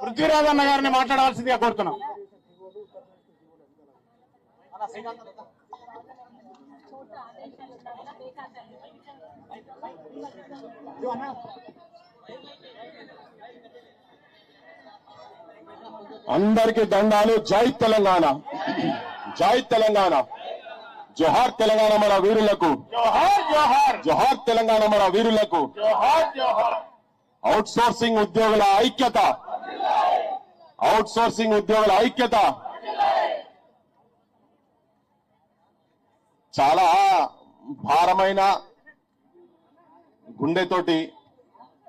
పృథ్వీరాజ్ అన్న గారిని మాట్లాడవలసిందిగా కోరుతున్నాం. అందరికీ దండాలు. జై తెలంగాణ, జై తెలంగాణ, జోహార్ తెలంగాణ మన వీరులకు, జోహార్ జోహార్, జోహార్ తెలంగాణ మన వీరులకు. జోహార్ జోహార్. అవుట్ సోర్సింగ్ ఉద్యోగుల ఐక్యత, అవుట్ సోర్సింగ్ ఉద్యోగుల ఐక్యత. చాలా భారమైన గుండెతోటి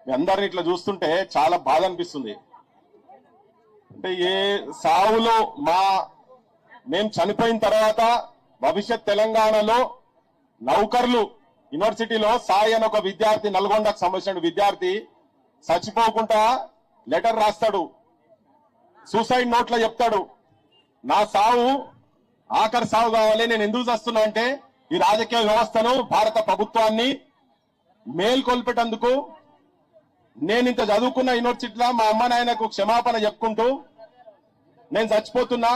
మీ అందరిని ఇట్లా చూస్తుంటే చాలా బాధ అనిపిస్తుంది. అంటే ఏ సావులో మేము చనిపోయిన తర్వాత భవిష్యత్ తెలంగాణలో నౌకర్లు యూనివర్సిటీలో సాయి అని ఒక విద్యార్థి, నల్గొండకు సంబంధించిన విద్యార్థి చచ్చిపోకుండా లెటర్ రాస్తాడు, సూసైడ్ నోట్ లో చెప్తాడు, నా సావు ఆఖరి సావు కావాలి, నేను ఎందుకు చేస్తున్నా అంటే ఈ రాజకీయ వ్యవస్థను భారత ప్రభుత్వాన్ని మేల్కొల్పేటందుకు నేను ఇంత చదువుకున్న యూనివర్సిటీలో మా అమ్మ నాయనకు క్షమాపణ చెప్పుకుంటూ నేను చచ్చిపోతున్నా.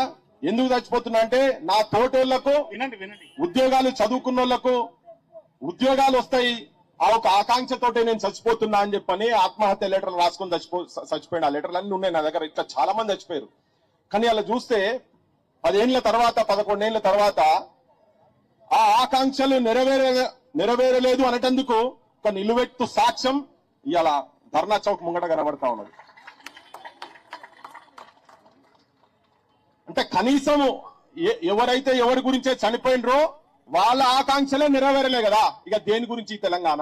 ఎందుకు చచ్చిపోతున్నా అంటే నా తోటోళ్లకు ఉద్యోగాలు, చదువుకున్న వాళ్లకు ఉద్యోగాలు వస్తాయి, ఆ ఒక ఆకాంక్షతోటే నేను చచ్చిపోతున్నా అని చెప్పని ఆత్మహత్య లెటర్లు రాసుకొని చచ్చిపోయిన ఆ లెటర్లు అన్ని ఉన్నాయి నా దగ్గర. ఇట్లా చాలా మంది చచ్చిపోయారు. కానీ అలా చూస్తే 10 ఏళ్ల తర్వాత 11 ఏళ్ల తర్వాత ఆ ఆకాంక్షలు నెరవేరలేదు అనేటందుకు ఒక నిలువెత్తు సాక్ష్యం ఇవాళ ధర్నా చౌక్ ముంగట కనబడతా ఉన్నది. అంటే కనీసం ఎవరైతే ఎవరి గురించే చనిపోయినరో వాళ్ళ ఆకాంక్షలే నెరవేరలే కదా, ఇక దేని గురించి తెలంగాణ?